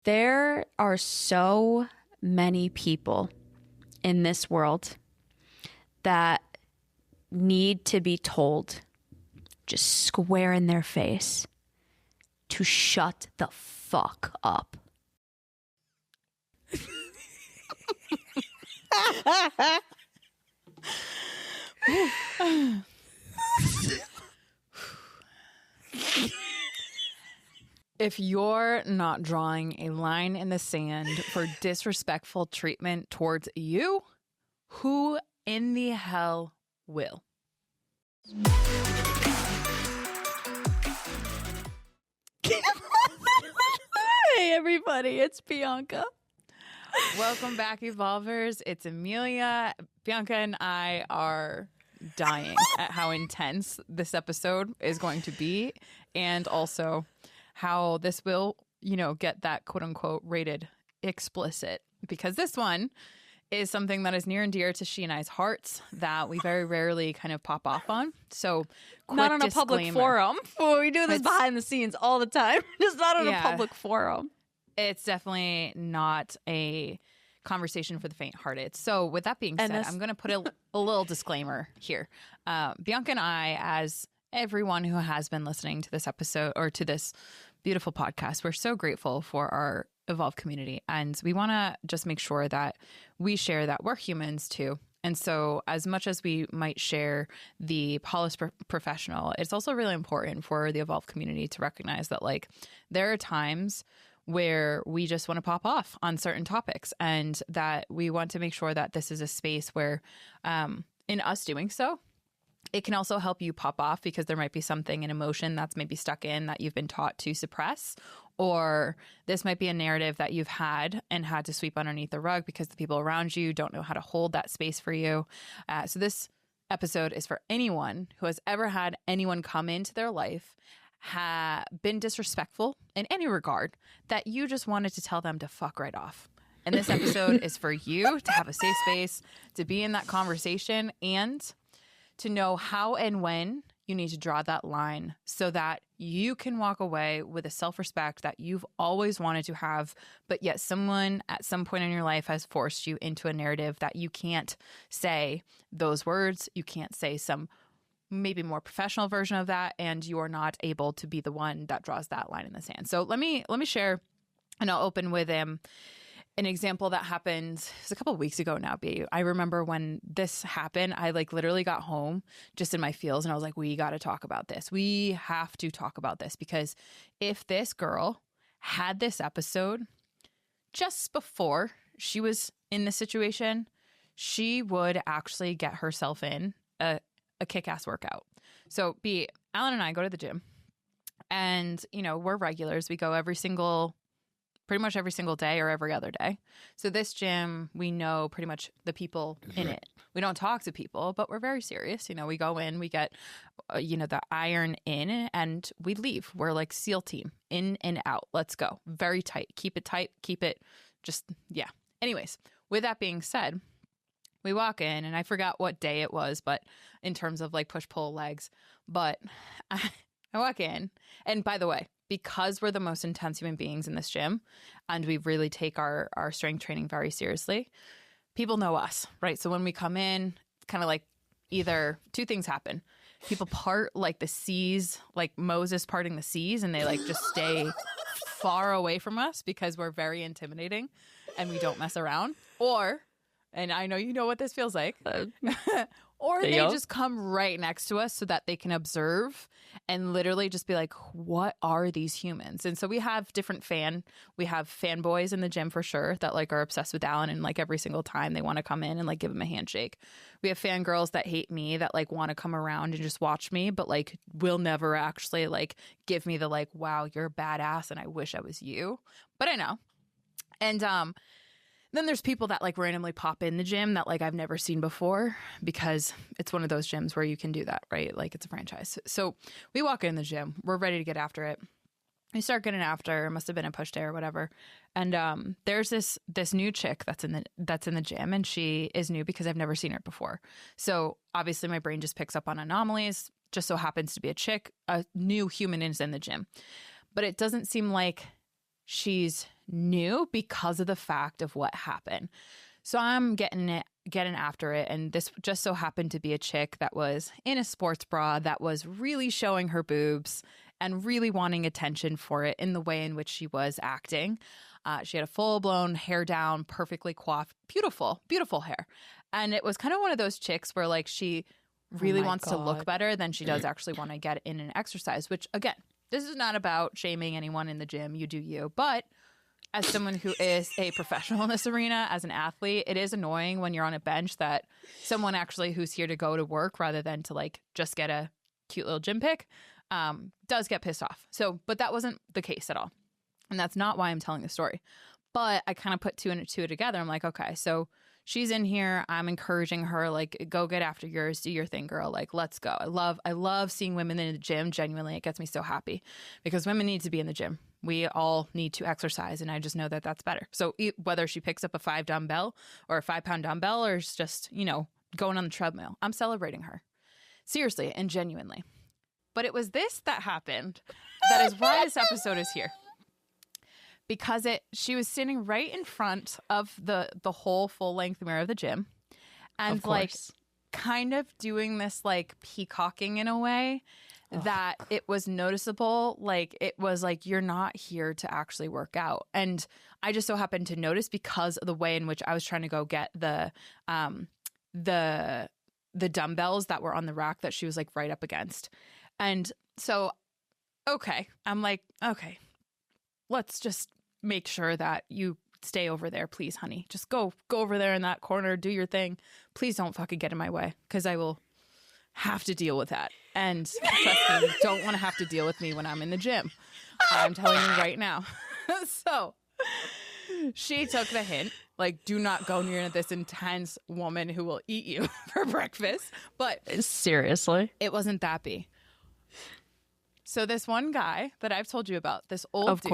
There are so many people in this world that need to be told, just square in their face, to shut the fuck up. If you're not drawing a line in the sand for disrespectful treatment towards you, who in the hell will? Hey everybody, it's Bianca. Welcome back, Evolvers. It's Emilia. Bianca and I are dying at how intense this episode is going to be, and also how this will, get that quote unquote rated explicit, because this one is something that is near and dear to she and I's hearts that we very rarely kind of pop off on. So not on a public forum. Well, we do this behind the scenes all the time. Just not on a public forum. It's definitely not a conversation for the faint-hearted. So with that being said, I'm going to put a little disclaimer here. Bianca and I, as everyone who has been listening to this episode or to this beautiful podcast, we're so grateful for our Evolve community. And we want to just make sure that we share that we're humans too. And so as much as we might share the polished professional, it's also really important for the Evolve community to recognize that there are times where we just want to pop off on certain topics, and that we want to make sure that this is a space where in us doing so, it can also help you pop off, because there might be something, an emotion that's maybe stuck in that you've been taught to suppress, or this might be a narrative that you've had and had to sweep underneath the rug because the people around you don't know how to hold that space for you. So this episode is for anyone who has ever had anyone come into their life, been disrespectful in any regard, that you just wanted to tell them to fuck right off. And this episode is for you to have a safe space, to be in that conversation, and to know how and when you need to draw that line so that you can walk away with a self-respect that you've always wanted to have, but yet someone at some point in your life has forced you into a narrative that you can't say those words, you can't say some maybe more professional version of that, and you are not able to be the one that draws that line in the sand. So let me share, and I'll open with an example that happened. It was a couple of weeks ago now, B. I remember when this happened, I literally got home just in my feels, and I was like, we got to talk about this. We have to talk about this, because if this girl had this episode just before she was in this situation, she would actually get herself in a kick-ass workout. So B, Alan and I go to the gym, and, we're regulars. We go pretty much every single day or every other day. So this gym, we know pretty much the people in it. We don't talk to people, but we're very serious. We go in, we get, the iron in, and we leave. We're like SEAL team, in and out. Let's go. Very tight. Keep it tight. Keep it just, yeah. Anyways, with that being said, we walk in, and I forgot what day it was, but in terms of push-pull legs, but I walk in, and by the way, because we're the most intense human beings in this gym, and we really take our strength training very seriously, people know us, right? So when we come in, it's kind of either two things happen. People part the seas, like Moses parting the seas, and they just stay far away from us because we're very intimidating and we don't mess around. Or, and I know you know what this feels like, or they just come right next to us so that they can observe and literally just be like, what are these humans? And so we have fanboys in the gym for sure that are obsessed with Alan, and every single time they want to come in and give him a handshake. We have fangirls that hate me that want to come around and just watch me, but will never actually give me the wow, you're badass and I wish I was you. But I know. And then there's people that randomly pop in the gym that I've never seen before, because it's one of those gyms where you can do that, right? It's a franchise. So we walk in the gym, we're ready to get after it. We start getting after, it must have been a push day or whatever. And there's this new chick that's in the gym, and she is new because I've never seen her before. So obviously my brain just picks up on anomalies. Just so happens to be a chick, a new human is in the gym. But it doesn't seem like she's new because of the fact of what happened. So I'm getting after it. And this just so happened to be a chick that was in a sports bra that was really showing her boobs and really wanting attention for it in the way in which she was acting. She had a full-blown hair down, perfectly coiffed, beautiful, beautiful hair. And it was kind of one of those chicks where like she really wants to look better than she does actually want to get in an exercise, which again, this is not about shaming anyone in the gym. You do you. But as someone who is a professional in this arena, as an athlete, it is annoying when you're on a bench that someone actually who's here to go to work rather than to like just get a cute little gym pic does get pissed off. So, but that wasn't the case at all. And that's not why I'm telling the story. But I kind of put two and two together. I'm like, okay, so she's in here. I'm encouraging her, like, go get after yours. Do your thing, girl. Like, let's go. I love seeing women in the gym. Genuinely, it gets me so happy because women need to be in the gym. We all need to exercise, and I just know that that's better. So whether she picks up a 5 dumbbell or a 5-pound dumbbell or is just, you know, going on the treadmill, I'm celebrating her. Seriously and genuinely. But it was this that happened. That is why this episode is here. Because she was sitting right in front of the whole full-length mirror of the gym. And like kind of doing this like peacocking in a way that it was noticeable. Like it was like, you're not here to actually work out. And I just so happened to notice because of the way in which I was trying to go get the dumbbells that were on the rack that she was like right up against. And so, okay, I'm like, okay, let's just make sure that you stay over there, please, honey. Just go over there in that corner, do your thing. Please don't fucking get in my way because I will have to deal with that. And trust me, you don't want to have to deal with me when I'm in the gym. I'm telling you right now. So she took the hint, like, do not go near this intense woman who will eat you for breakfast. But seriously, it wasn't that big. So this one guy that I've told you about, this old dude.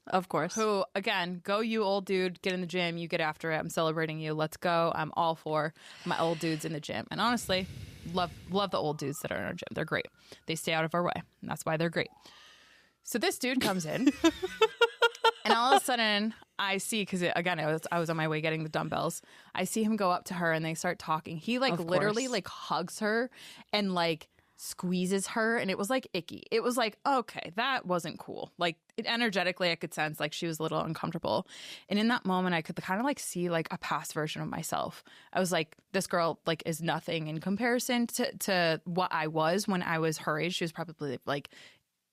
Of course. Who, again, go you old dude, get in the gym, you get after it. I'm celebrating you. Let's go. I'm all for my old dudes in the gym. And honestly, love the old dudes that are in our gym. They're great. They stay out of our way. And that's why they're great. So this dude comes in. And all of a sudden, I see, because again, I was on my way getting the dumbbells. I see him go up to her and they start talking. He like literally like hugs her and like squeezes her, and it was like icky. It was like, okay, that wasn't cool. Like energetically I could sense like she was a little uncomfortable. And in that moment I could kind of like see like a past version of myself. I was like, this girl like is nothing in comparison to what I was when I was her age. She was probably like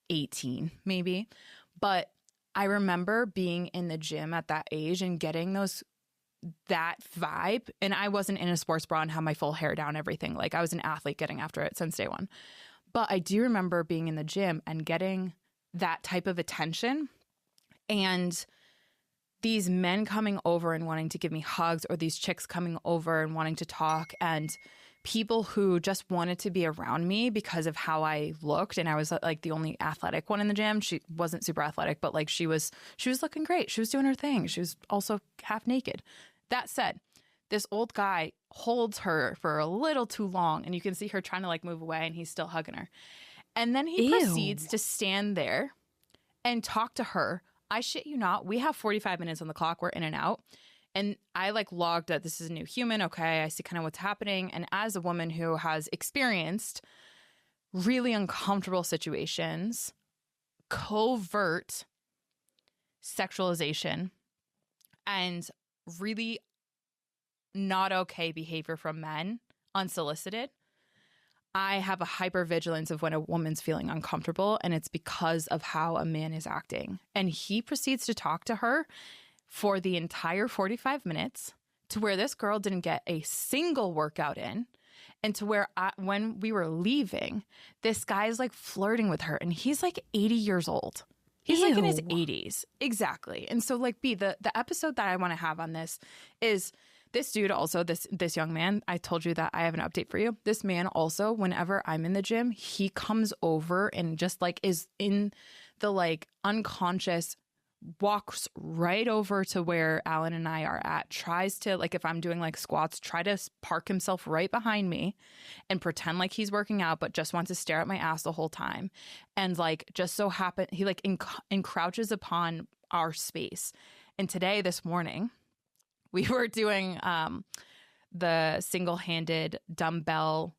18 maybe. But I remember being in the gym at that age and getting that vibe. And I wasn't in a sports bra and had my full hair down, everything. Like I was an athlete getting after it since day one. But I do remember being in the gym and getting that type of attention and these men coming over and wanting to give me hugs, or these chicks coming over and wanting to talk, and people who just wanted to be around me because of how I looked. And I was like the only athletic one in the gym. She wasn't super athletic, but like she was looking great. She was doing her thing. She was also half naked. That said, this old guy holds her for a little too long, and you can see her trying to like move away, and he's still hugging her. And then he proceeds to stand there and talk to her. I shit you not. We have 45 minutes on the clock. We're in and out. And I like logged that this is a new human. Okay, I see kind of what's happening. And as a woman who has experienced really uncomfortable situations, covert sexualization, and really not okay behavior from men unsolicited, I have a hypervigilance of when a woman's feeling uncomfortable, and it's because of how a man is acting. And he proceeds to talk to her for the entire 45 minutes, to where this girl didn't get a single workout in, and to where when we were leaving, this guy's like flirting with her, and he's like 80 years old. He's like in his 80s. Exactly. And so like the episode that I want to have on this is this dude also, this young man. I told you that I have an update for you. This man also, whenever I'm in the gym, he comes over and just like is in the like unconscious, walks right over to where Alan and I are at, tries to, like, if I'm doing like squats, try to park himself right behind me and pretend like he's working out, but just wants to stare at my ass the whole time. And like, just so happen, he like encroaches upon our space. And today, this morning, we were doing the single-handed dumbbell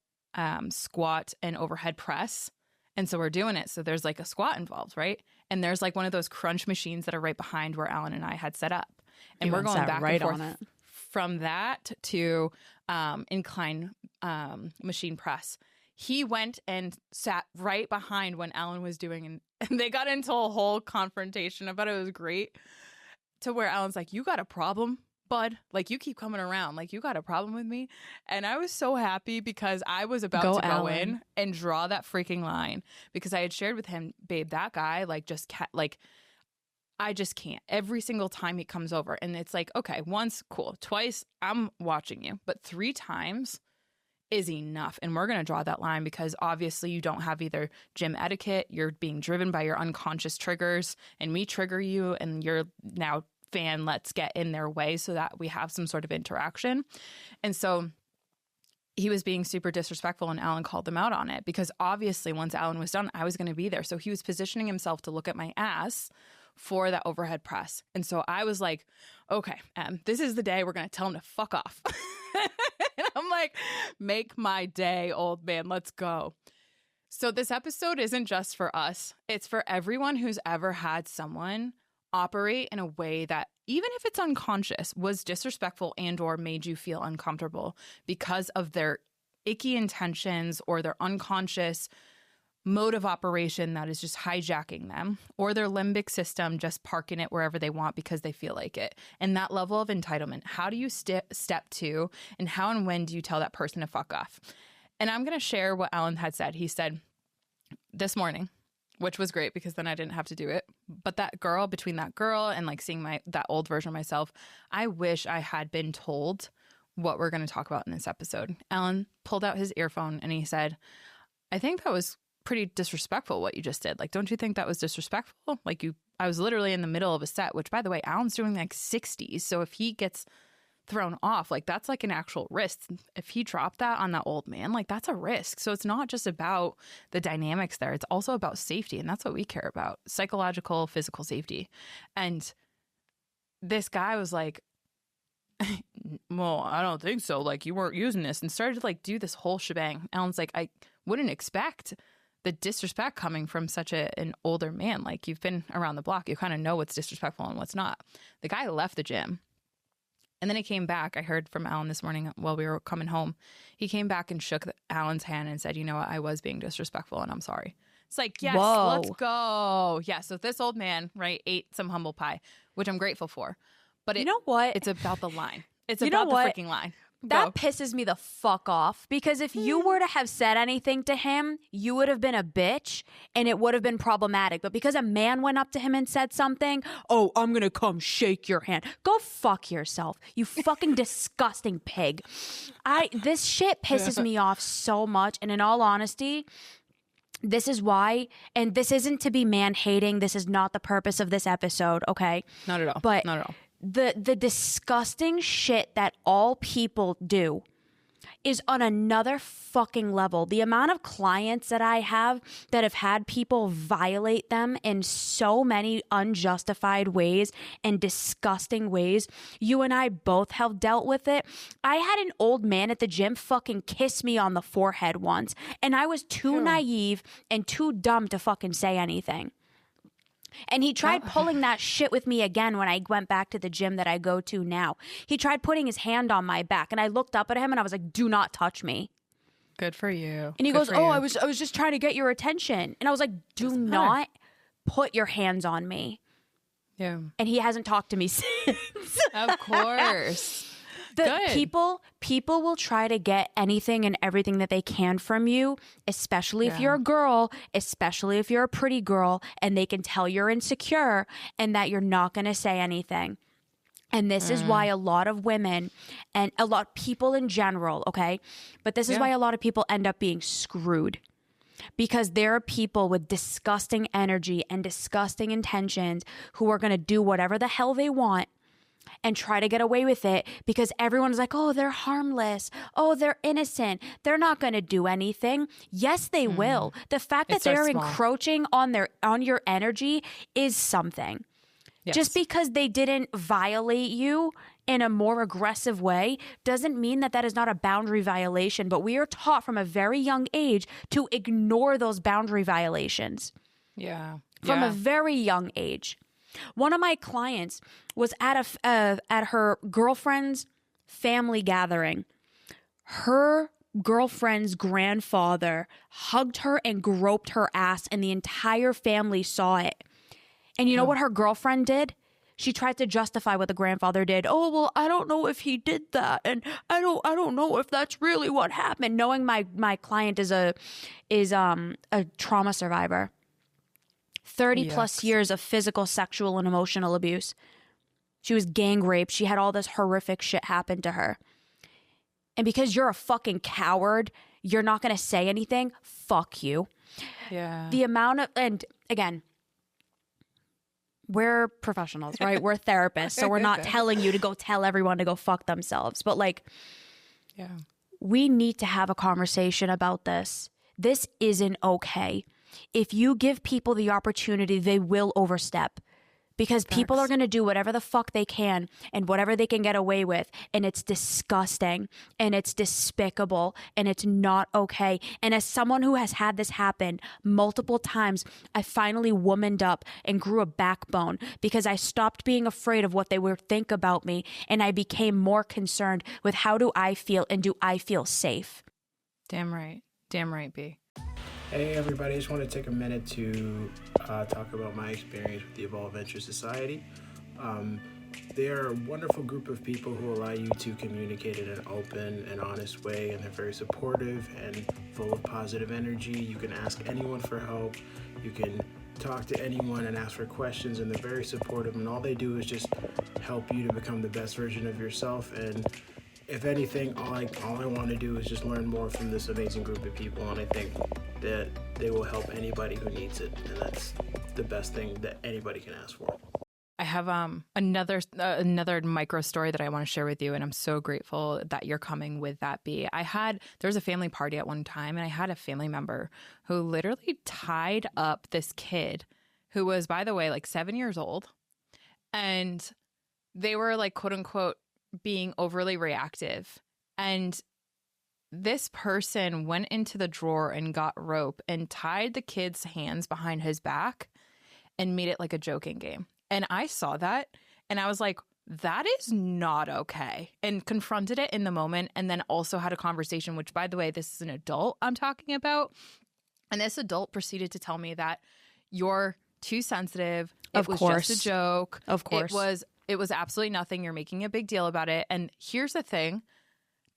squat and overhead press. And so we're doing it. So there's like a squat involved, right? And there's like one of those crunch machines that are right behind where Alan and I had set up. And we're going back and forth from that to incline machine press. He went and sat right behind when Alan was doing, and they got into a whole confrontation about it. It was great, to where Alan's like, you got a problem, bud? Like, you keep coming around. Like, you got a problem with me? And I was so happy because I was about to go in and draw that freaking line, because I had shared with him, babe, that guy, like, I just can't. Every single time he comes over, and it's like, okay, once, cool. Twice, I'm watching you. But 3 times is enough. And we're going to draw that line, because obviously you don't have either gym etiquette, you're being driven by your unconscious triggers, and me trigger you, and you're now let's get in their way so that we have some sort of interaction. And so he was being super disrespectful, and Alan called him out on it, because obviously once Alan was done, I was going to be there. So he was positioning himself to look at my ass for that overhead press. And so I was like, okay, this is the day we're going to tell him to fuck off. And I'm like, make my day, old man. Let's go. So this episode isn't just for us. It's for everyone who's ever had someone operate in a way that, even if it's unconscious, was disrespectful and or made you feel uncomfortable because of their icky intentions or their unconscious mode of operation that is just hijacking them, or their limbic system just parking it wherever they want because they feel like it. And that level of entitlement, how do you step to, and how and when do you tell that person to fuck off? And I'm going to share what Alan had said. He said this morning, which was great because then I didn't have to do it. But between that girl and like seeing that old version of myself, I wish I had been told what we're going to talk about in this episode. Alan pulled out his earphone and he said, I think that was pretty disrespectful what you just did. Like, don't you think that was disrespectful? Like, I was literally in the middle of a set, which, by the way, Alan's doing like 60s. So if he gets thrown off, like, that's like an actual risk. If he dropped that on that old man, like, that's a risk. So it's not just about the dynamics there. It's also about safety. And that's what we care about: psychological, physical safety. And this guy was like, well, I don't think so. Like, you weren't using this, and started to like do this whole shebang. Alan's like, I wouldn't expect the disrespect coming from such an older man. Like, you've been around the block. You kind of know what's disrespectful and what's not. The guy left the gym. And then he came back. I heard from Alan this morning while we were coming home. He came back and shook Alan's hand and said, you know what, I was being disrespectful and I'm sorry. It's like, yes, whoa, let's go. Yeah, so this old man, right, ate some humble pie, which I'm grateful for. But you know what? It's about the line. It's about the freaking line. That pisses me the fuck off, because if you were to have said anything to him, you would have been a bitch and it would have been problematic. But because a man went up to him and said something, oh, I'm going to come shake your hand. Go fuck yourself, you fucking disgusting pig. This shit pisses me off so much. And in all honesty, this is why, and this isn't to be man hating. This is not the purpose of this episode. Okay. Not at all. But not at all. The disgusting shit that all people do is on another fucking level. The amount of clients that I have that have had people violate them in so many unjustified ways and disgusting ways. You and I both have dealt with it. I had an old man at the gym fucking kiss me on the forehead once, and I was too naive and too dumb to fucking say anything. And he tried pulling that shit with me again when I went back to the gym that I go to now. He tried putting his hand on my back, and I looked up at him and I was like, do not touch me. Good for you. And he goes, oh, I was just trying to get your attention. And I was like, do not put your hands on me. Yeah. And he hasn't talked to me since. Of course. People will try to get anything and everything that they can from you, especially if you're a girl, especially if you're a pretty girl, and they can tell you're insecure and that you're not going to say anything. And this is why a lot of women and a lot of people in general, okay? But this is why a lot of people end up being screwed. Because there are people with disgusting energy and disgusting intentions who are going to do whatever the hell they want and try to get away with it, because everyone's like, oh, they're harmless. Oh, they're innocent. They're not going to do anything. Yes, they will. The fact that they're encroaching on your energy is something. Yes. Just because they didn't violate you in a more aggressive way doesn't mean that that is not a boundary violation. But we are taught from a very young age to ignore those boundary violations. Yeah. From a very young age. One of my clients was at her girlfriend's family gathering. Her girlfriend's grandfather hugged her and groped her ass, and the entire family saw it. And you know what her girlfriend did? She tried to justify what the grandfather did. Oh, well, I don't know if he did that, and I don't know if that's really what happened. Knowing my client is a trauma survivor. 30 plus years of physical, sexual, and emotional abuse. She was gang raped. She had all this horrific shit happen to her. And because you're a fucking coward, you're not going to say anything. Fuck you. Yeah. The amount of, and again, we're professionals, right? We're therapists. So we're not telling you to go tell everyone to go fuck themselves. But like, we need to have a conversation about this. This isn't okay. If you give people the opportunity, they will overstep. Because people are going to do whatever the fuck they can and whatever they can get away with. And it's disgusting and it's despicable and it's not okay. And as someone who has had this happen multiple times, I finally womaned up and grew a backbone because I stopped being afraid of what they would think about me. And I became more concerned with how do I feel and do I feel safe? Damn right. Damn right, B. Hey everybody, I just want to take a minute to talk about my experience with the Evolve Venture Society. They are a wonderful group of people who allow you to communicate in an open and honest way, and they're very supportive and full of positive energy. You can ask anyone for help. You can talk to anyone and ask for questions, and they're very supportive, and all they do is just help you to become the best version of yourself. And if anything, all I want to do is just learn more from this amazing group of people, and I think that they will help anybody who needs it, and that's the best thing that anybody can ask for. I have another micro story that I want to share with you, and I'm so grateful that you're coming with that, B. There was a family party at one time, and I had a family member who literally tied up this kid who was, by the way, like 7 years old, and they were like, quote unquote, being overly reactive. And this person went into the drawer and got rope and tied the kid's hands behind his back and made it like a joking game. And I saw that and I was like, that is not okay. And confronted it in the moment, and then also had a conversation, which, by the way, this is an adult I'm talking about. And this adult proceeded to tell me that you're too sensitive. It was just a joke. Of course. It was absolutely nothing. You're making a big deal about it. And here's the thing,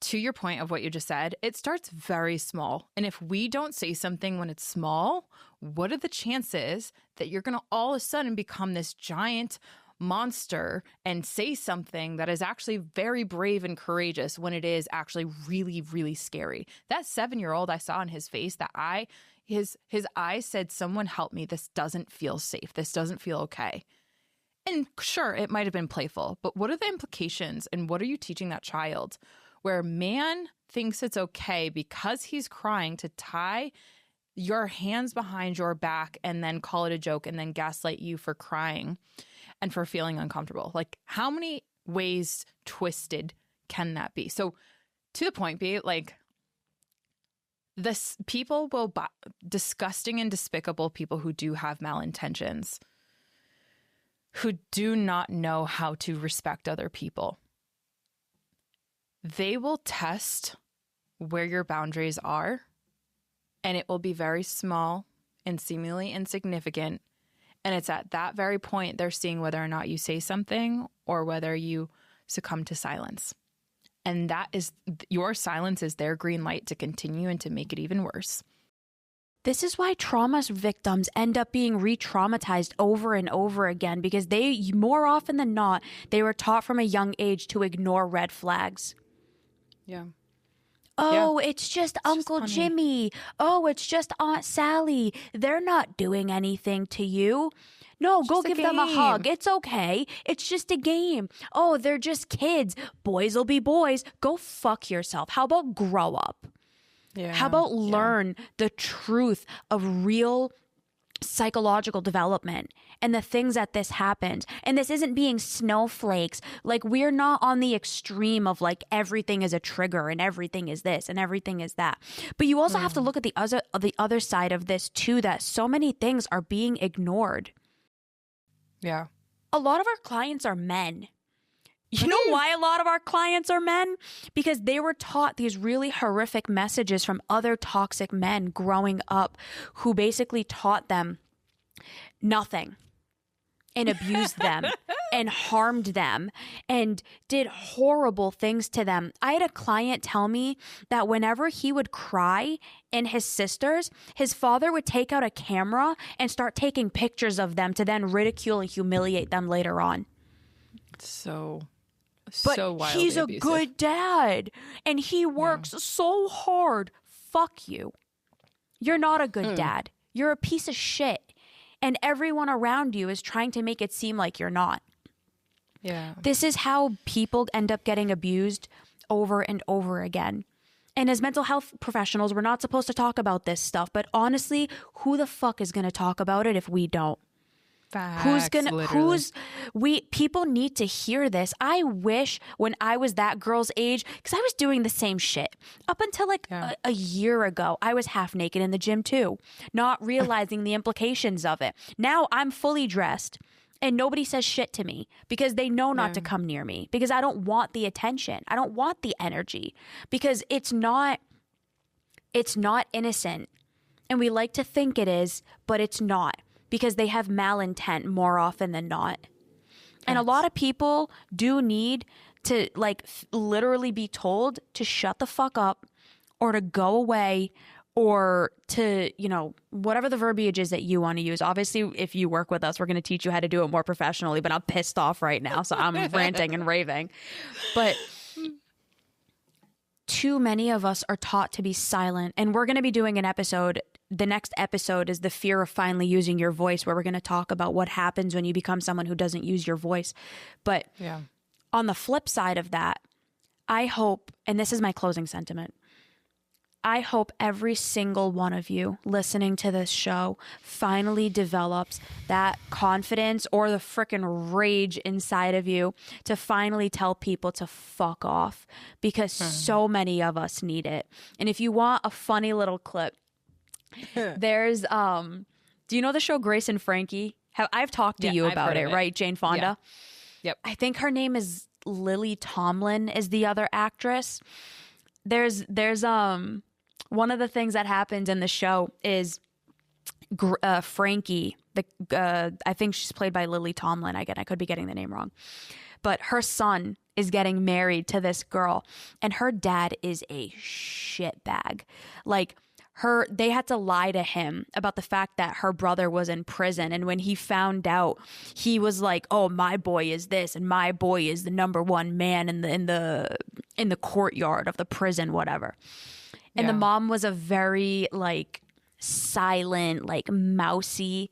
to your point of what you just said, it starts very small. And if we don't say something when it's small, what are the chances that you're going to all of a sudden become this giant monster and say something that is actually very brave and courageous when it is actually really, really scary? That 7-year-old, I saw in his face that his eyes said, someone help me. This doesn't feel safe. This doesn't feel okay. And sure, it might have been playful, but what are the implications and what are you teaching that child? Where man thinks it's okay because he's crying to tie your hands behind your back and then call it a joke and then gaslight you for crying and for feeling uncomfortable. Like, how many ways twisted can that be? So to the point, be like, this people will disgusting and despicable people who do have malintentions, who do not know how to respect other people. They will test where your boundaries are, and it will be very small and seemingly insignificant. And it's at that very point they're seeing whether or not you say something or whether you succumb to silence. And that is, your silence is their green light to continue and to make it even worse. This is why trauma victims end up being re-traumatized over and over again, because they, more often than not, they were taught from a young age to ignore red flags. Yeah. Oh, yeah. It's just Uncle Jimmy. Oh, it's just Aunt Sally. They're not doing anything to you. No, go give them a hug. It's okay. It's just a game. Oh, they're just kids. Boys will be boys. Go fuck yourself. How about grow up? Yeah. How about learn the truth of real psychological development and the things that this happened. And this isn't being snowflakes. Like, we're not on the extreme of like everything is a trigger and everything is this and everything is that. But you also have to look at the other side of this too, that so many things are being ignored. Yeah. A lot of our clients are men. You know why a lot of our clients are men? Because they were taught these really horrific messages from other toxic men growing up who basically taught them nothing and abused them and harmed them and did horrible things to them. I had a client tell me that whenever he would cry in his sisters, his father would take out a camera and start taking pictures of them to then ridicule and humiliate them later on. But he's a abusive. good dad and he works so hard. Fuck you. You're not a good dad. You're a piece of shit. And everyone around you is trying to make it seem like you're not. Yeah. This is how people end up getting abused over and over again. And as mental health professionals, we're not supposed to talk about this stuff. But honestly, who the fuck is going to talk about it if we don't? Facts, People need to hear this. I wish when I was that girl's age, because I was doing the same shit up until like a year ago, I was half naked in the gym too, not realizing the implications of it. Now I'm fully dressed and nobody says shit to me because they know not to come near me, because I don't want the attention. I don't want the energy, because it's not innocent. And we like to think it is, but it's not. Because they have malintent more often than not. And a lot of people do need to like literally be told to shut the fuck up or to go away or to, you know, whatever the verbiage is that you want to use. Obviously, if you work with us, we're going to teach you how to do it more professionally, but I'm pissed off right now, so I'm ranting and raving. But too many of us are taught to be silent. And we're going to be doing an episode. The next episode is the fear of finally using your voice, where we're going to talk about what happens when you become someone who doesn't use your voice. But on the flip side of that, I hope, and this is my closing sentiment, I hope every single one of you listening to this show finally develops that confidence or the frickin' rage inside of you to finally tell people to fuck off, because so many of us need it. And if you want a funny little clip, there's do you know the show Grace and Frankie? I've talked to you about it, right? Jane Fonda. Yep. I think her name is Lily Tomlin is the other actress. There's one of the things that happens in the show is Frankie, I think she's played by Lily Tomlin. Again, I could be getting the name wrong. But her son is getting married to this girl, and her dad is a shitbag. Like, they had to lie to him about the fact that her brother was in prison. And when he found out, he was like, oh, my boy is this, and my boy is the number one man in the courtyard of the prison, whatever. And the mom was a very like silent, like mousy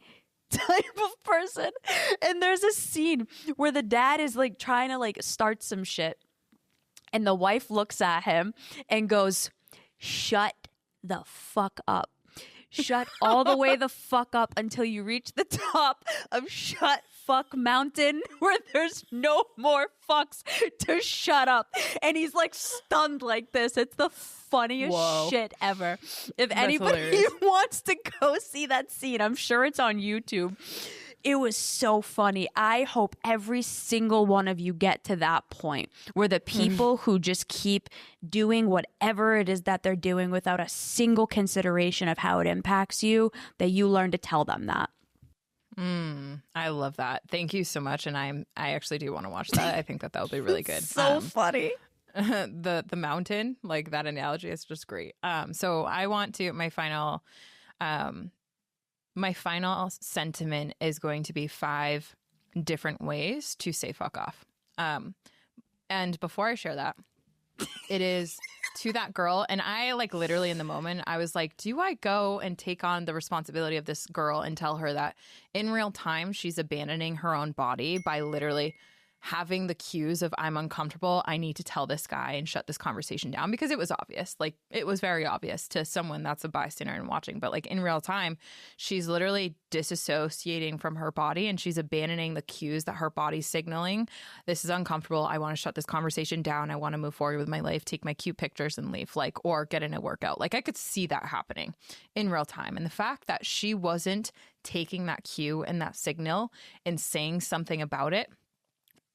type of person. And there's a scene where the dad is like trying to like start some shit. And the wife looks at him and goes, shut the fuck up. Shut all the way the fuck up until you reach the top of Shut Fuck Mountain, where there's no more fucks to shut up. And he's like stunned like this. It's the funniest shit ever. If anybody wants to go see that scene, I'm sure it's on YouTube. It was so funny. I hope every single one of you get to that point where the people who just keep doing whatever it is that they're doing without a single consideration of how it impacts you, that you learn to tell them that. I love that. Thank you so much. And I actually do want to watch that. I think that will be really good. So funny. The mountain, like that analogy is just great. So I want to, my final sentiment is going to be 5 different ways to say fuck off. And before I share that, it is to that girl. And I like literally in the moment, I was like, do I go and take on the responsibility of this girl and tell her that in real time, she's abandoning her own body by literally having the cues of I'm uncomfortable, I need to tell this guy and shut this conversation down, because it was obvious. Like, it was very obvious to someone that's a bystander and watching. But like in real time, she's literally disassociating from her body, and she's abandoning the cues that her body's signaling. This is uncomfortable. I want to shut this conversation down. I want to move forward with my life, take my cute pictures and leave, like, or get in a workout. Like, I could see that happening in real time. And the fact that she wasn't taking that cue and that signal and saying something about it,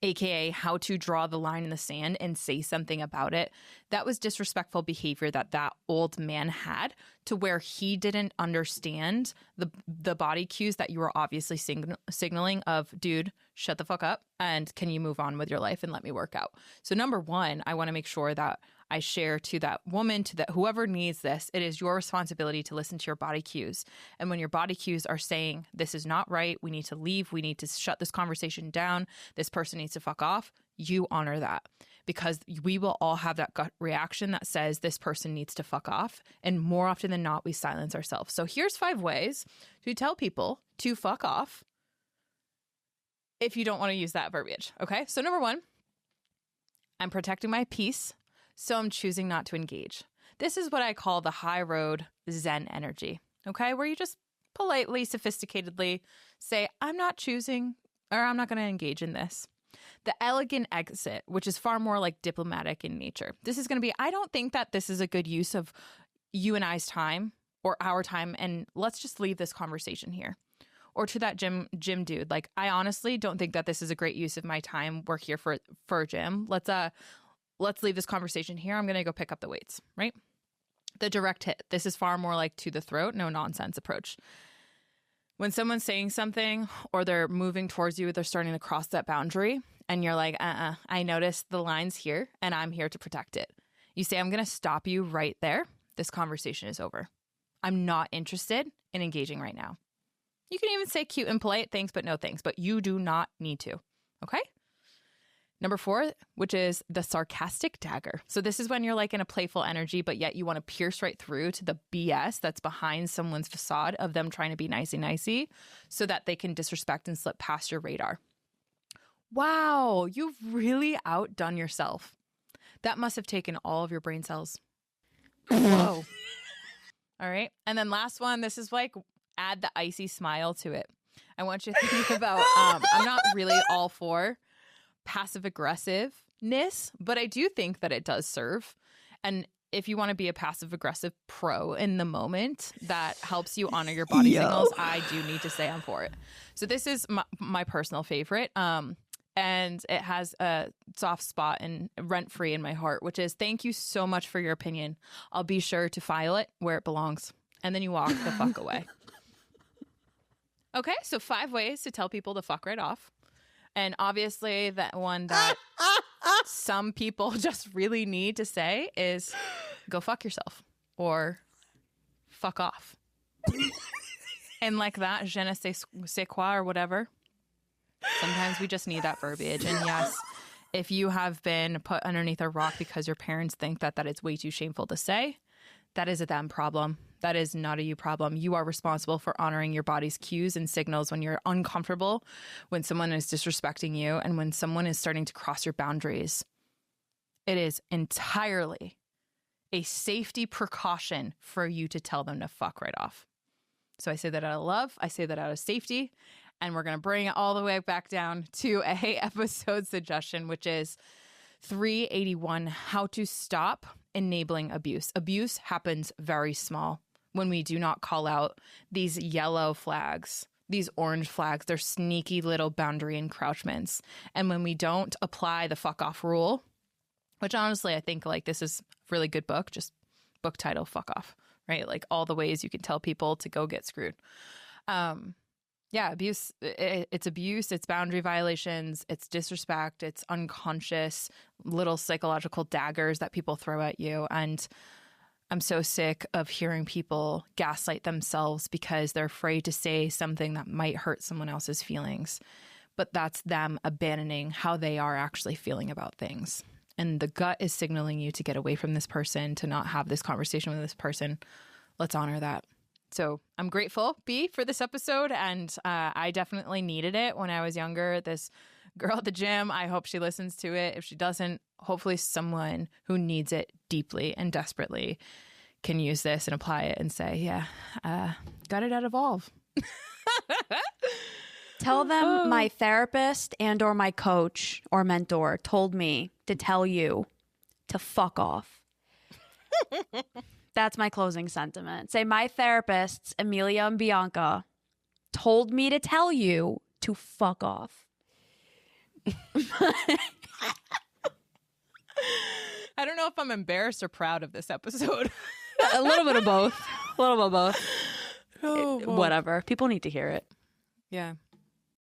AKA how to draw the line in the sand and say something about it, that was disrespectful behavior that old man had, to where he didn't understand the body cues that you were obviously signaling of, dude, shut the fuck up and can you move on with your life and let me work out. So number one, I want to make sure that I share to that woman, to that whoever needs this, it is your responsibility to listen to your body cues. And when your body cues are saying, this is not right, we need to leave, we need to shut this conversation down, this person needs to fuck off, you honor that. Because we will all have that gut reaction that says this person needs to fuck off. And more often than not, we silence ourselves. So here's 5 ways to tell people to fuck off if you don't want to use that verbiage. Okay. So number 1, I'm protecting my peace, so I'm choosing not to engage. This is what I call the high road Zen energy. Okay. Where you just politely, sophisticatedly say, I'm not choosing, or I'm not going to engage in this. The elegant exit, which is far more like diplomatic in nature. This is going to be, I don't think that this is a good use of you and I's time or our time, and let's just leave this conversation here. Or to that gym dude, like, I honestly don't think that this is a great use of my time. We're here for a gym. Let's leave this conversation here. I'm going to go pick up the weights, right? The direct hit. This is far more like to the throat, no nonsense approach. When someone's saying something or they're moving towards you, they're starting to cross that boundary, and you're like, I noticed the lines here and I'm here to protect it. You say, I'm going to stop you right there. This conversation is over. I'm not interested in engaging right now. You can even say cute and polite, thanks, but no thanks, but you do not need to. Okay. Number 4, which is the sarcastic dagger. So this is when you're like in a playful energy, but yet you want to pierce right through to the BS that's behind someone's facade of them trying to be nicey so that they can disrespect and slip past your radar. Wow, you've really outdone yourself. That must have taken all of your brain cells. Whoa. All right. And then last one, this is like, add the icy smile to it. I want you to think about, I'm not really all for passive aggressiveness, but I do think that it does serve. And if you want to be a passive aggressive pro in the moment that helps you honor your body signals, I do need to say I'm for it. So this is my personal favorite. And it has a soft spot and rent-free in my heart, which is, thank you so much for your opinion. I'll be sure to file it where it belongs. And then you walk the fuck away. Okay, so 5 ways to tell people to fuck right off. And obviously that one that some people just really need to say is go fuck yourself or fuck off. And like that, je ne sais quoi or whatever. Sometimes we just need that verbiage. And yes, if you have been put underneath a rock because your parents think that is way too shameful to say, that is a them problem. That is not a you problem. You are responsible for honoring your body's cues and signals when you're uncomfortable, when someone is disrespecting you, and when someone is starting to cross your boundaries. It is entirely a safety precaution for you to tell them to fuck right off. So I say that out of love. I say that out of safety. And we're going to bring it all the way back down to a episode suggestion, which is 381, how to stop enabling abuse. Abuse happens very small when we do not call out these yellow flags, these orange flags. They're sneaky little boundary encroachments. And when we don't apply the fuck off rule, which honestly, I think like this is a really good book, just book title, fuck off, right? Like all the ways you can tell people to go get screwed. Yeah, abuse, it's abuse, it's boundary violations, it's disrespect, it's unconscious little psychological daggers that people throw at you. And I'm so sick of hearing people gaslight themselves because they're afraid to say something that might hurt someone else's feelings. But that's them abandoning how they are actually feeling about things. And the gut is signaling you to get away from this person, to not have this conversation with this person. Let's honor that. So I'm grateful, B, for this episode. And I definitely needed it when I was younger. This girl at the gym, I hope she listens to it. If she doesn't, hopefully someone who needs it deeply and desperately can use this and apply it and say, yeah, got it at Evolve. Tell them my therapist and or my coach or mentor told me to tell you to fuck off. That's my closing sentiment. Say my therapists, Emilia and Bianca, told me to tell you to fuck off. I don't know if I'm embarrassed or proud of this episode. A little bit of both. A little bit of both. Oh, Whatever. People need to hear it. Yeah.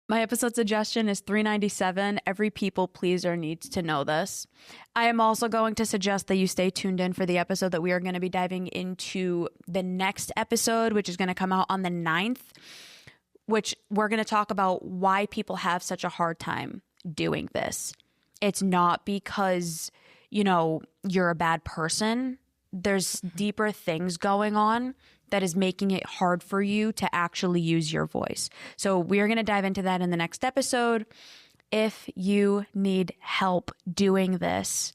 My episode suggestion is $3.97. Every people pleaser needs to know this. I am also going to suggest that you stay tuned in for the episode that we are going to be diving into the next episode, which is going to come out on the 9th, which we're going to talk about why people have such a hard time doing this. It's not because, you're a bad person. There's deeper things going on that is making it hard for you to actually use your voice. So we're going to dive into that in the next episode. If you need help doing this,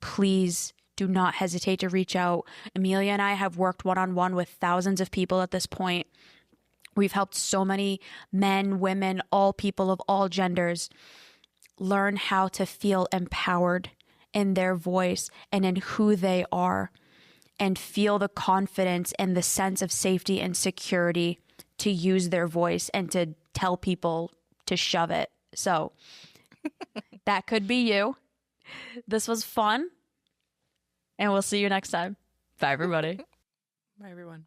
please do not hesitate to reach out. Emilia and I have worked one-on-one with thousands of people at this point. We've helped so many men, women, all people of all genders learn how to feel empowered in their voice and in who they are, and feel the confidence and the sense of safety and security to use their voice and to tell people to shove it. So that could be you. This was fun. And we'll see you next time. Bye, everybody. Bye, everyone.